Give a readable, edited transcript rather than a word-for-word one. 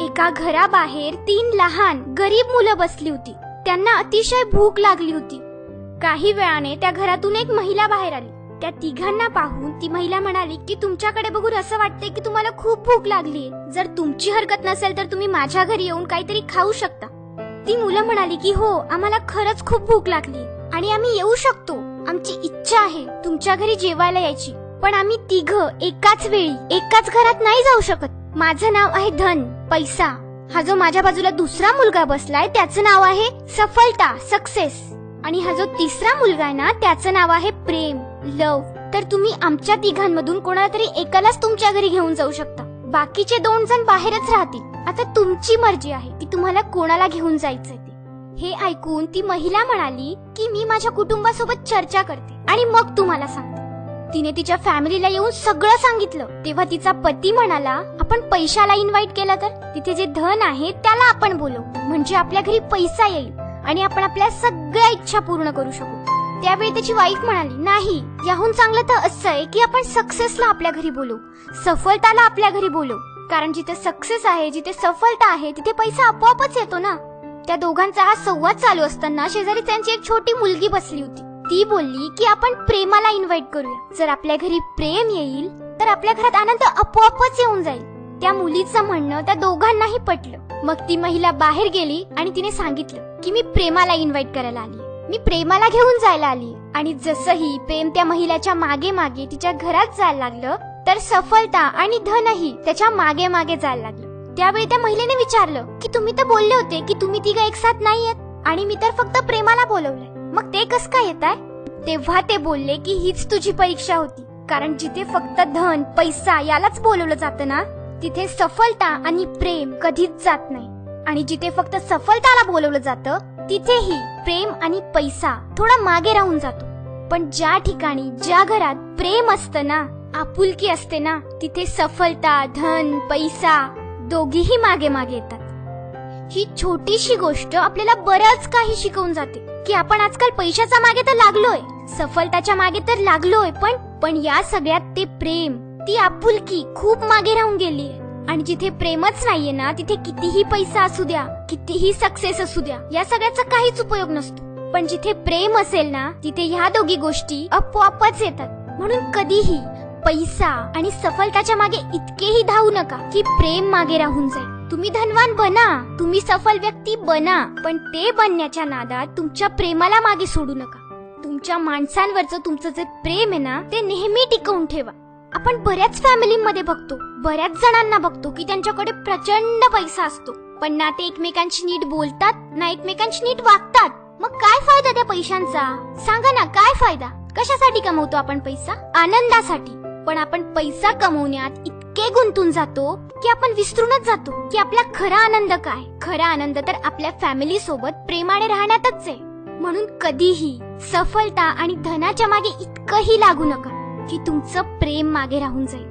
एका घराबाहेर 3 लहान गरीब मुलं बसली होती. त्यांना अतिशय भूक लागली होती. काही वेळाने त्या घरातून एक महिला बाहेर आली. त्या तिघांना पाहून ती महिला म्हणाली की तुमच्याकडे बघून असं वाटतंय की तुम्हाला खूप भूक लागली. जर तुमची हरकत नसेल तर तुम्ही माझ्या घरी येऊन काहीतरी खाऊ शकता. ती मुलं म्हणाली की हो, आम्हाला खरंच खूप भूक लागली आणि आम्ही येऊ शकतो. आमची इच्छा आहे तुमच्या घरी जेवायला यायची, पण आम्ही तिघं एकाच वेळी एकाच घरात नाही जाऊ शकत. माझं नाव आहे धन, पैसा. हा जो माझ्या बाजूला दुसरा मुलगा बसलाय त्याचं नाव आहे सफलता, सक्सेस. आणि हा जो तिसरा मुलगा आहे ना त्याचं नाव आहे प्रेम, लव. तर तुम्ही आमच्या तिघांमधून कोणाला तरी एकालाच तुमच्या घरी घेऊन जाऊ शकता. बाकीचे 2 जण बाहेरच राहतील. आता तुमची मर्जी आहे की तुम्हाला कोणाला घेऊन जायचंय ते. हे ऐकून ती महिला म्हणाली की मी माझ्या कुटुंबासोबत चर्चा करते आणि मग तुम्हाला सांगते. तिने तिच्या फॅमिलीला येऊन सगळं सांगितलं. तेव्हा तिचा पती म्हणाला आपण पैशाला इन्व्हाइट केलं तर तिथे जे धन आहे त्याला आपण बोलवू, म्हणजे आपल्या घरी पैसा येईल आणि आपण आपल्या सगळ्या इच्छा पूर्ण करू शकू. त्यावेळी त्याची वाईफ म्हणाली नाही, याहून चांगलं तर असं आहे की आपण सक्सेसला आपल्या घरी बोलवू, सफलताला आपल्या घरी बोलवू. कारण जिथे सक्सेस आहे, जिथे सफलता आहे, तिथे पैसा आपोआपच येतो ना. त्या दोघांचा हा संवाद चालू असताना शेजारी त्यांची एक छोटी मुलगी बसली होती. ती बोलली की आपण प्रेमाला इन्व्हाइट करूया. जर आपल्या घरी प्रेम येईल तर आपल्या घरात आनंद आपोआपच येऊन जाईल. त्या मुलीचं म्हणणं त्या दोघांनाही पटलं. मग ती महिला बाहेर गेली आणि तिने सांगितलं की मी प्रेमाला इन्व्हाइट करायला आली, मी प्रेमाला घेऊन जायला आली. आणि जसंही प्रेम त्या महिलाच्या मागे मागे तिच्या घरात जायला लागलं तर सफलता आणि धनही त्याच्या मागे मागे जायला लागलं. त्यावेळी त्या महिलेने विचारलं की तुम्ही तर बोलले होते की तुम्ही तिघं एकसाथ नाही येत आणि मी तर फक्त प्रेमाला बोलवलंय, मग ते कसं काय येत आहे? तेव्हा ते बोलले की हीच तुझी परीक्षा होती. कारण जिथे फक्त धन, पैसा यालाच बोलवलं जातं ना, तिथे सफलता आणि प्रेम कधीच जात नाही. आणि जिथे फक्त सफलताला बोलवलं जातं तिथेही प्रेम आणि पैसा थोडा मागे राहून जातो. पण ज्या ठिकाणी, ज्या घरात प्रेम असतं ना, आपुलकी असते ना, तिथे सफलता, धन, पैसा दोघीही मागे मागे येतात. ही छोटीशी गोष्ट आपल्याला बरंच काही शिकवून जाते की आपण आजकाल पैशाच्या मागे तर लागलोय, सफलताच्या मागे तर लागलोय, पण या सगळ्यात ते प्रेम, ती आपुलकी खूप मागे राहून गेलीये. आणि जिथे प्रेमच नाहीये ना, तिथे कितीही पैसा असू द्या, कितीही सक्सेस असू द्या, या सगळ्याचा काहीच उपयोग नसतो. पण जिथे प्रेम असेल ना, तिथे ह्या दोघी गोष्टी आपोआपच येतात. म्हणून कधीही पैसा आणि सफलताच्या मागे इतकेही धावू नका की प्रेम मागे राहून जाईल. तुम्ही धनवान बना, तुम्ही सफल व्यक्ती बना, पण ते बनण्याच्या नादात तुमच्या प्रेमाला मागे सोडू नका. तुमच्या माणसांवरचं तुमचं जे प्रेम आहे ना, ते नेहमी टिकवून ठेवा. आपण बऱ्याच फॅमिलीमध्ये बघतो, बऱ्याच जणांना बघतो की त्यांच्याकडे प्रचंड पैसा असतो, पण ना ते एकमेकांशी नीट बोलतात, ना एकमेकांशी नीट वागतात. मग काय फायदा त्या पैशांचा? सांगा ना, काय फायदा? कशासाठी कमवतो आपण पैसा? आनंदासाठी. पण आपण पैसा कमवण्यात इतके गुंतून जातो की आपण विसरूनच जातो की आपला खरा आनंद काय. खरा आनंद तर आपल्या फॅमिली सोबत प्रेमाने राहण्यातच आहे. म्हणून कधीही सफलता आणि धनाच्या मागे इतकंही लागू नका की तुमचं प्रेम मागे राहून जाईल.